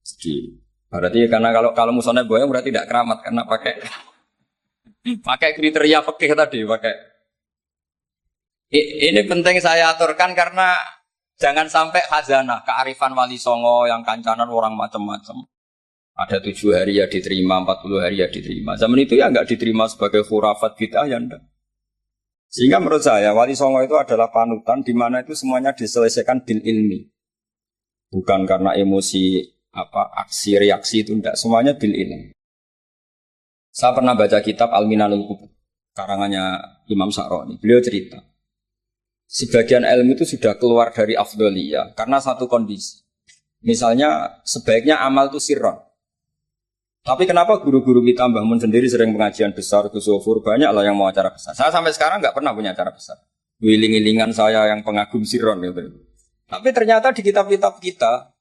Jadi berarti karena kalau musuhnya boyong berarti tidak keramat karena pakai kriteria fikih tadi, pakai. Ini penting saya aturkan karena jangan sampai khazanah, kearifan wali songo yang kancanan orang macam-macam. Ada 7 hari ya diterima, 40 hari ya diterima. Zaman itu ya enggak diterima sebagai khurafat bid'ah ya enggak. Sehingga menurut saya wali songo itu adalah panutan di mana itu semuanya diselesaikan bil ilmi. Bukan karena emosi aksi reaksi itu enggak, semuanya bil ilmi. Saya pernah baca kitab Al-Minanul Kubur karangannya Imam Sa'roni. Beliau cerita sebagian ilmu itu sudah keluar dari afdholiyah karena satu kondisi. Misalnya sebaiknya amal itu sirron. Tapi kenapa guru-guru kita Mbah Mun sendiri sering pengajian besar, Gus Zofur, banyak lah yang mau acara besar. Saya sampai sekarang nggak pernah punya acara besar. Wiling-wilingan saya yang pengagum sirron gitu. Tapi ternyata di kitab-kitab kita,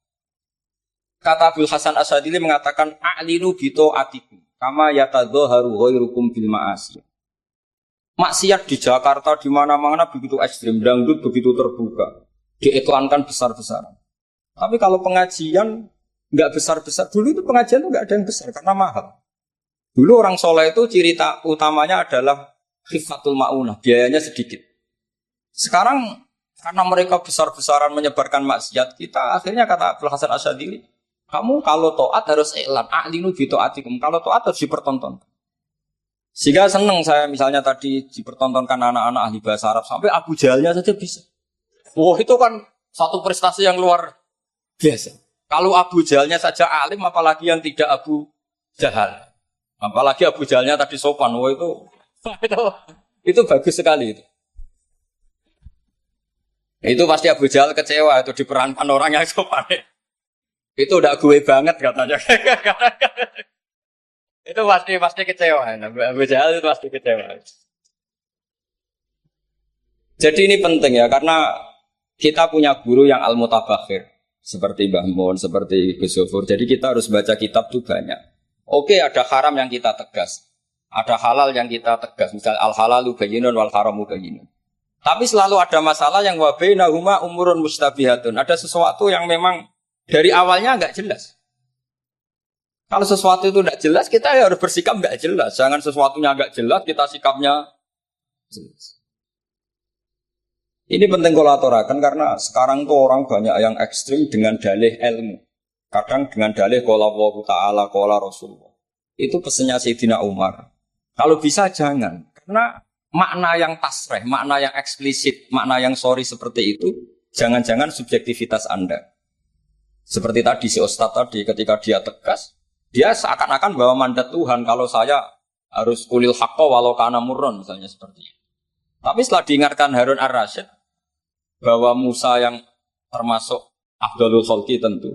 kata Abdul Hasan Asadili mengatakan a'linu bito atikum kama yatadzaharu ghairukum bil ma'asi. Maksiat di Jakarta di mana-mana begitu ekstrim, dangdut begitu terbuka, diiklankan besar-besaran. Tapi kalau pengajian nggak besar-besar, dulu itu pengajian itu nggak ada yang besar karena mahal. Dulu orang soleh itu ciri utamanya adalah khifatul ma'unah, biayanya sedikit. Sekarang Karena mereka besar-besaran menyebarkan maksiat, kita akhirnya kata Abdul Hasan Asyadzili, kamu kalau taat harus iklan, a'linu bi taatikum. Kalau taat harus dipertontonkan. Sehingga seneng saya misalnya tadi dipertontonkan anak-anak ahli bahasa Arab sampai Abu Jahalnya saja bisa. Wah, itu kan satu prestasi yang luar biasa. Kalau Abu Jahalnya saja alim, apalagi yang tidak Abu Jahal. Apalagi Abu Jahalnya tadi sopan. Wah, itu bagus sekali itu. Itu pasti Abu Jahal kecewa itu diperankan orang yang sopan. Itu udah gue banget katanya. Itu pasti kecewa. Abu Jahal itu pasti kecewa. Jadi ini penting ya, karena kita punya guru yang al-mutabakhir. Seperti Mbah Mun, seperti Gus Zofur. Jadi kita harus baca kitab tuh banyak. Oke, ada haram yang kita tegas. Ada halal yang kita tegas. Misalnya al-halalu bayyinun wal haramu bayyinun. Tapi selalu ada masalah yang wa bainahuma umurun mustabihatun. Ada sesuatu yang memang dari awalnya enggak jelas. Kalau sesuatu itu enggak jelas, kita harus bersikap enggak jelas. Jangan sesuatunya enggak jelas, kita sikapnya jelas. Ini penting kalau aturakan karena sekarang tuh orang banyak yang ekstrim dengan dalih ilmu. Kadang dengan dalih qala Allah Ta'ala, qala Rasulullah. Itu pesannya Sayyidina Umar. Kalau bisa jangan. Karena makna yang tasreh, makna yang eksplisit, makna yang sorry seperti itu, jangan-jangan subjektivitas Anda. Seperti tadi si Ustadz tadi, ketika dia tegas, dia seakan-akan bawa mandat Tuhan, kalau saya harus kulil haqqa walau kana murron, misalnya seperti itu. Tapi setelah diingatkan Harun ar-Rasyid, bahwa Musa yang termasuk Afdalul Khalqi tentu,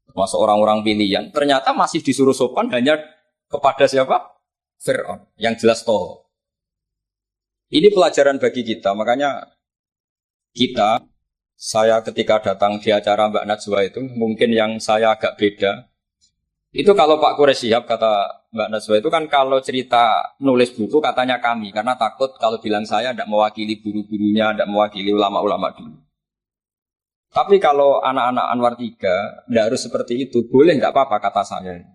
termasuk orang-orang pilihan, ternyata masih disuruh sopan hanya kepada siapa? Fir'aun, yang jelas toh. Ini pelajaran bagi kita, makanya saya ketika datang di acara Mbak Najwa itu, mungkin yang saya agak beda, itu kalau Pak Quraisy Shihab kata Mbak Najwa itu kan kalau cerita nulis buku katanya kami, karena takut kalau bilang saya tidak mewakili guru-gurunya, tidak mewakili ulama-ulama dulu. Tapi kalau anak-anak Anwar 3, tidak harus seperti itu, boleh tidak apa-apa kata saya.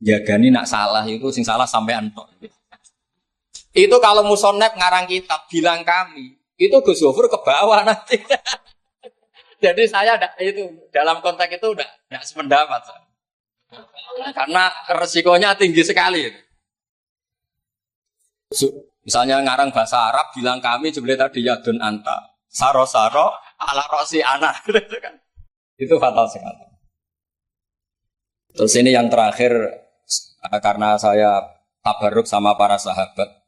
Jagani nak salah, itu sing salah sampai antok. Itu kalau musonep ngarang kitab bilang kami, itu Gus Zofur ke bawah nanti. Jadi saya itu dalam konteks itu udah sependapat. Karena resikonya tinggi sekali. Misalnya ngarang bahasa Arab bilang kami jebule tadi yadun anta, saro-saro ala rosi anak gitu kan. Itu fatal sekali. Terus ini yang terakhir karena saya tabarruk sama para sahabat.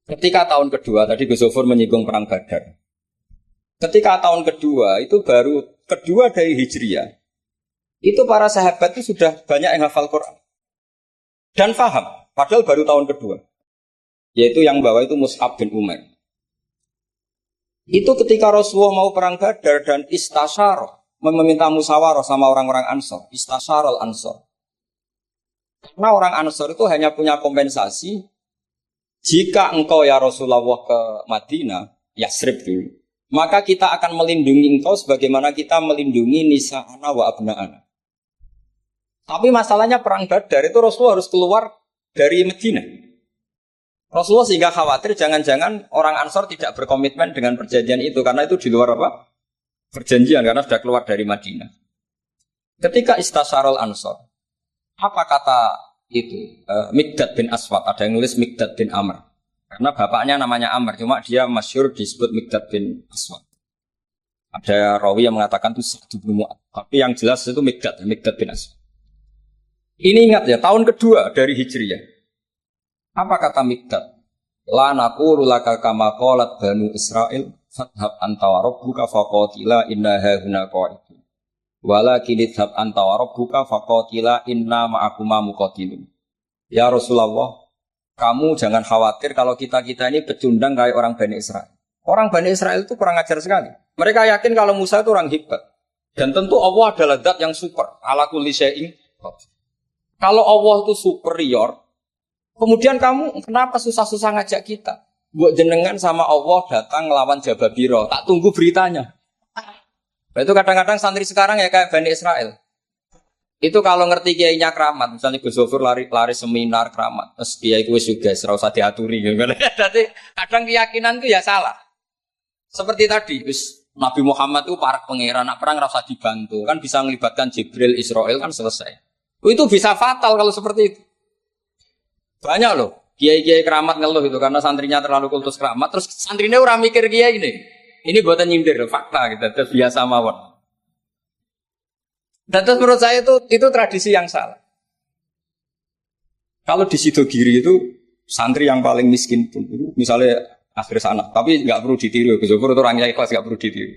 Ketika tahun kedua, tadi Gus Zofur menyinggung perang Badar. Ketika tahun kedua, itu baru kedua dari Hijriah. Itu para sahabat itu sudah banyak yang hafal Quran. Dan paham, padahal baru tahun kedua. Yaitu yang bawa itu Mus'ab bin Umair. Itu ketika Rasulullah mau perang Badar dan istasyarah, meminta musyawarah sama orang-orang Ansor. Istasyarah Ansor. Karena orang Ansor itu hanya punya kompensasi. Jika engkau ya Rasulullah ke Madinah, Yasrib dulu, maka kita akan melindungi engkau sebagaimana kita melindungi nisa'ana wa abna'ana. Tapi masalahnya perang Badar itu Rasulullah harus keluar dari Madinah. Rasulullah sehingga khawatir jangan-jangan orang Ansor tidak berkomitmen dengan perjanjian itu, karena itu di luar apa? Perjanjian, karena sudah keluar dari Madinah. Ketika istasyarul Ansor, apa kata itu Mikdad bin Aswad, ada yang nulis Mikdad bin Amr karena bapaknya namanya Amr, cuma dia masyhur disebut Mikdad bin Aswad. Ada rawi yang mengatakan itu Sa'd bin Mu'adz, tapi yang jelas itu Mikdad bin Aswad. Ini ingat ya, tahun kedua dari Hijriah. Apa kata Mikdad? La naqulu laka kama qalat Banu Israil fathab anta wa rabbuka faqatila inna hauna qa'idun. Walakin idhab anta wa rabbuka faqatila inna ma'akuma muqatilun. Ya Rasulullah, kamu jangan khawatir kalau kita ini pecundang kayak orang Bani Israel. Orang Bani Israel itu kurang ajar sekali. Mereka yakin kalau Musa itu orang hebat. Dan tentu Allah adalah zat yang super. Ala kulli syai'in. Kalau Allah itu superior, kemudian kamu kenapa susah-susah ngajak kita? Buat jenengan sama Allah datang ngelawan Jababiro, tak tunggu beritanya. Itu kadang-kadang santri sekarang ya kayak Bani Israel. Itu kalau ngerti kiainya keramat, misalnya Gus Zofur lari seminar keramat, terus kiai itu juga serau usah diaturi gitu. Jadi kadang keyakinan itu ya salah. Seperti tadi, Nabi Muhammad itu para pangeran, nak perang rasa dibantu, kan bisa melibatkan Jibril, Israel kan selesai. Itu bisa fatal kalau seperti itu. Banyak loh, kiai-kiai keramat ngeluh itu karena santrinya terlalu kultus keramat, terus santrinya orang mikir kiai ini. Ini buatan nyindir, fakta gitu, terus biasa mawon. Dan terus menurut saya itu tradisi yang salah. Kalau di Sidogiri itu santri yang paling miskin pun, misalnya akhir sana, tapi nggak perlu ditiru. Kecuali itu orangnya ikhlas nggak perlu ditiru.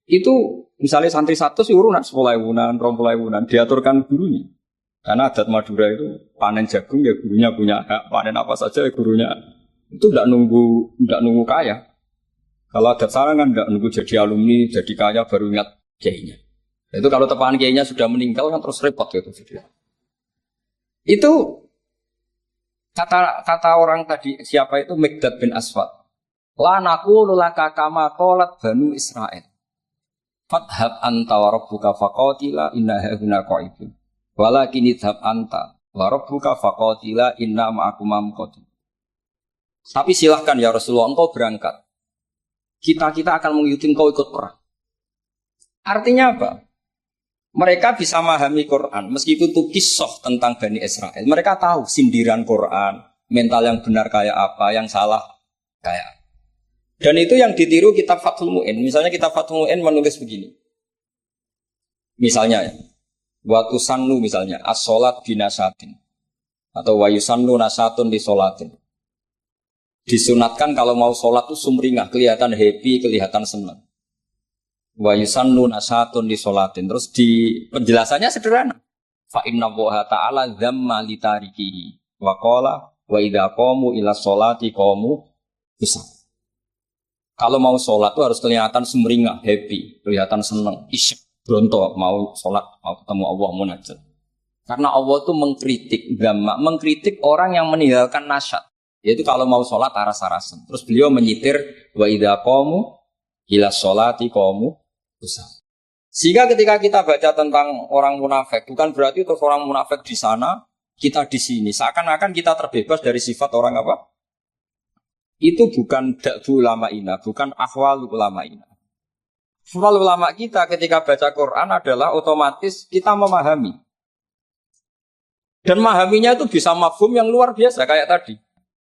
Itu misalnya santri satu sih urunan 10.000-an, 20.000-an diaturkan gurunya. Karena adat Madura itu panen jagung ya gurunya punya hak, panen apa saja ya gurunya. Itu nggak nunggu kaya. Kalau adat sana kan nggak nunggu jadi alumni, jadi kaya baru ingat kiainya. Itu kalau tepahan kiainya sudah meninggal kan terus repot gitu. Itu kata orang tadi siapa itu Mikdad bin Aswad. La naqulu laka kama qalat Banu Israil. Fadhab anta wa rabbuka faqatila inna hauna qa'idun. Walakin idhab anta wa rabbuka faqatila inna ma'akum muqatil. Tapi silahkan ya Rasulullah engkau berangkat. Kita akan mengikuti engkau ikut perang. Artinya apa? Mereka bisa memahami Quran, meskipun itu kisah tentang Bani Israel. Mereka tahu sindiran Quran, mental yang benar kayak apa, yang salah kayak apa. Dan itu yang ditiru kitab Fathul Mu'in. Misalnya kitab Fathul Mu'in menulis begini. Misalnya, waktu sannu misalnya, as-sholat binasatin. Atau wa yusannu nasatun di sholatin. Disunatkan kalau mau sholat itu sumringah, kelihatan happy, kelihatan senang. Wa yusannu nasatun di sholatin. Terus di penjelasannya sederhana. Fa inna Allaha ta'ala dzamma li tarikihi wa qala wa idza qamu ila sholati qamu bisa. Kalau mau sholat itu harus kelihatan sumringah, happy, kelihatan senang, isyik, bronto mau sholat, mau ketemu Allah munajat. Karena Allah itu mengkritik orang yang meninggalkan nasyat. Yaitu kalau mau sholat aras-arasan. Terus beliau menyitir wa idza qamu ila sholati qamu besar. Sehingga ketika kita baca tentang orang munafik, bukan berarti terus orang munafik di sana, kita di sini. Seakan-akan kita terbebas dari sifat orang apa? Itu bukan da'bu ulama'ina, bukan ahwal ulama'ina. Ahwal ulama kita ketika baca Quran adalah otomatis kita memahami. Dan memahaminya itu bisa mafhum yang luar biasa, kayak tadi.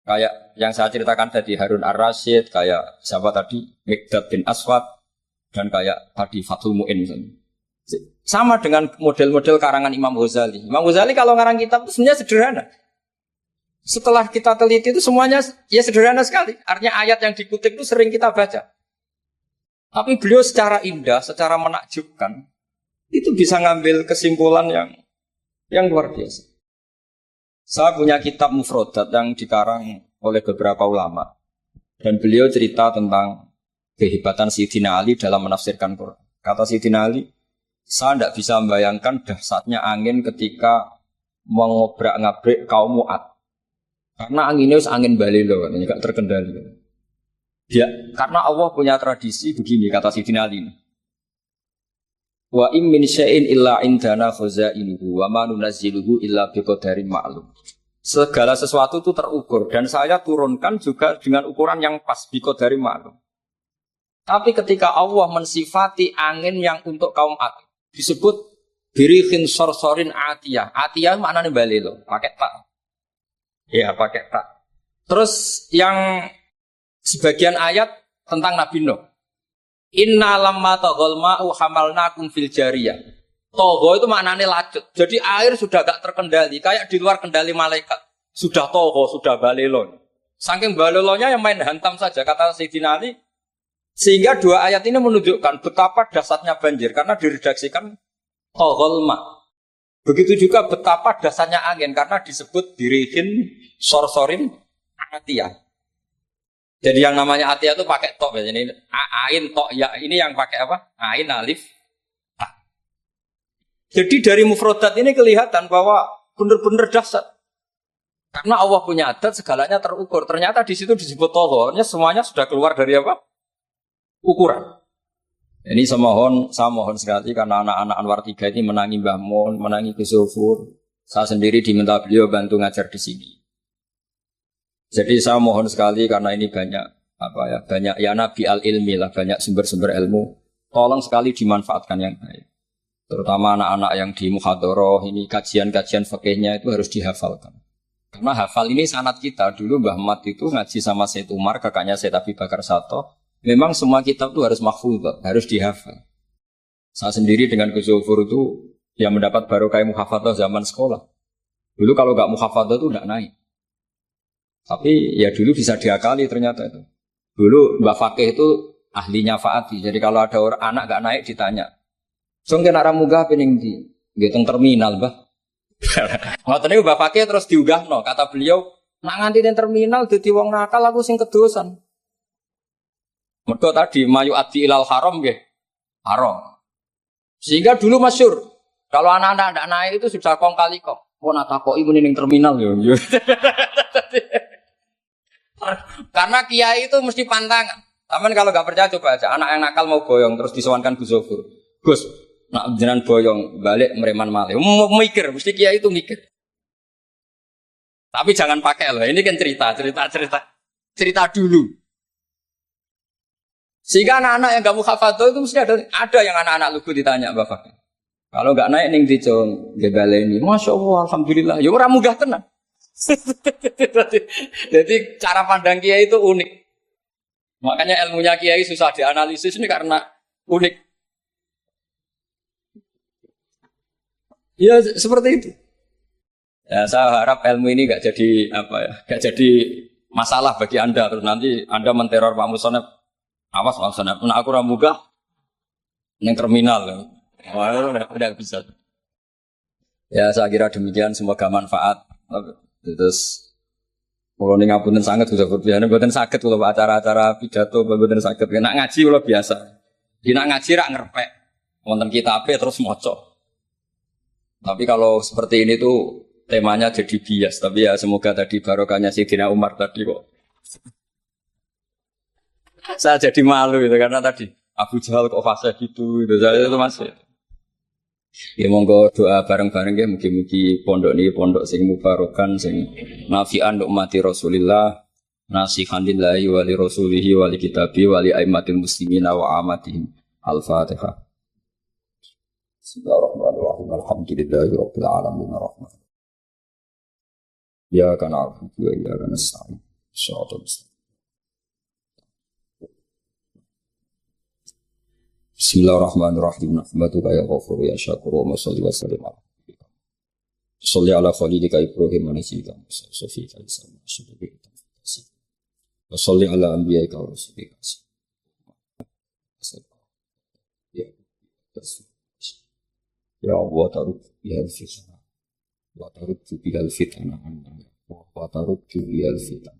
Kayak yang saya ceritakan tadi, Harun ar-Rasyid, kayak siapa tadi, Mikdad bin Aswad, dan kayak tadi Fathul Mu'in misalnya. Sama dengan model-model karangan Imam Ghazali. Imam Ghazali kalau ngarang kitab itu sebenarnya sederhana. Setelah kita teliti itu semuanya ya sederhana sekali. Artinya ayat yang dikutip itu sering kita baca. Tapi beliau secara indah, secara menakjubkan, itu bisa ngambil kesimpulan yang luar biasa. Saya punya kitab Mufrodat yang dikarang oleh beberapa ulama. Dan beliau cerita tentang kehebatan Sayyidina Ali dalam menafsirkan Quran. Kata Sayyidina Ali, saya tidak bisa membayangkan dahsyatnya angin ketika mengobrak-ngabrik kaum Mu'ad. Karena anginnya angin balilo, tidak terkendali. Ya, karena Allah punya tradisi begini, kata Sayyidina Ali. Wa im min syai'in illa indana khazainuhu wa ma nunazziluhu illa biqadarin ma'lum. Segala sesuatu itu terukur dan saya turunkan juga dengan ukuran yang pas biqadarin ma'lum. Tapi ketika Allah mensifati angin yang untuk kaum Ad disebut birihin sorsorin atiyah. Atiyah maknanya balilo, pakai tak. Ya, pakai tak. Terus yang sebagian ayat tentang Nabi Nuh. Inna lamma taghal ma'u hamalnakum fil jariyah. Togho itu maknanya lacut. Jadi air sudah gak terkendali, kayak di luar kendali malaikat. Sudah togho, sudah balelo. Saking balelonya yang main hantam saja, kata Sayyidina Ali. Sehingga dua ayat ini menunjukkan betapa dahsyatnya banjir karena diredaksikan taghal ma'. Begitu juga betapa dasarnya angin karena disebut dirihin sorsorin atiyah. Jadi yang namanya atiyah itu pakai tok ya. Ini ain tok ya. Ini yang pakai apa? Ain alif ta. Jadi dari mufrodat ini kelihatan bahwa benar-benar dahsyat. Karena Allah punya adat segalanya terukur. Ternyata di situ disebut tohornya semuanya sudah keluar dari apa? Ukuran. Ini saya mohon sekali karena anak-anak Anwar 3 ini menangi Mbah Mun, menangi Gus Zufur. Saya sendiri diminta beliau bantu ngajar di sini. Jadi saya mohon sekali karena ini banyak apa ya banyak ya nabi al ilmi lah, banyak sumber-sumber ilmu. Tolong sekali dimanfaatkan yang baik. Terutama anak-anak yang di muhadharah ini kajian-kajian fikihnya itu harus dihafalkan. Karena hafal ini sanad kita. Dulu Mbah Mat itu ngaji sama Said Umar, kakaknya Said Abi Bakar Sato. Memang semua kitab itu harus mahfudz, harus dihafal. Saya sendiri dengan Gus Zufur itu yang mendapat barokah muhafadzah zaman sekolah. Dulu kalau nggak muhafadzah itu nggak naik. Tapi ya dulu bisa diakali ternyata itu. Dulu Mbak Fakih itu ahlinya Faati. Jadi kalau ada orang anak nggak naik ditanya. Song kena ramuga pening di gitu terminal bah. Ngoten niku Mbak Fakih terus diunggahno. Kata beliau, nak nganti ning terminal dadi wong nakal aku sing kedosan. Mergo tadi mayu adi ilal haram nggih. Haram. Sehingga dulu masyhur. Kalau anak-anak ndak naik itu sudah kong kali kong. Oh nak takoki muni ning terminal yo. Karena kiai itu mesti pantangan. Taman kalau nggak percaya coba aja. Anak yang nakal mau boyong terus disowankan Gus Zofur. Gus, nak jenengan boyong balik mereman malih. Mikir, mesti kiai itu mikir. Tapi jangan pakai loh. Ini kan cerita dulu. Sehingga anak-anak yang nggak muhafadzah itu mesti ada yang anak-anak lugu ditanya bapak. Kalau nggak naik ning dicong ini, masya Allah, alhamdulillah. Ya orang munggah tenang. Jadi cara pandang kiai itu unik. Makanya ilmunya kiai susah dianalisis ini karena unik. Ya seperti itu. Ya saya harap ilmu ini nggak jadi apa ya, nggak jadi masalah bagi anda. Terus nanti anda menteror Pak Musonef. Awas Pak Musonef, nah aku ramuga yang terminal. Wah, udah bisa. Ya saya kira demikian, semoga manfaat. Terus kalau ning ngapunten sanget sudah berbiasa, mboten saged kalau acara-acara pidato mboten saged. Nek ngaji kula biasa. Nek ngaji rak ngerpek. Wonten kitabe terus maca. Tapi kalau seperti ini tuh temanya jadi bias. Tapi ya semoga tadi barokahnya Sayyidina Umar tadi kok. Saya jadi malu itu karena tadi Abu Jahal kok fase gitu. Saya itu masih. Ya monggo doa bareng-bareng ya mugi-mugi pondok ini pondok sing mubarokan sing nafi'an ummati Rasulillah nasihan lillahi wa li rasulihi wa li kitabi wa li aimatil muslimina wa amatihim. Al-Fatihah. Bismillahirrahmanirrahim. Alhamdulillahi rabbil alamin arrahman. Ya kana abudu wa ya kana nasta'in. Shallatu Bismillahirrahmanirrahim. Nahmaduka ya ghafur ya syakur wa salli wa sallim ala Sholli ala khalidika Ibrahim wa nabiyyika Musa Sofika Islam wa sholli ala anbiya'ika wa rasulika ya Allah tarud bihal fitnah wa tarud bihal fitnah wa tarud bihal fitnah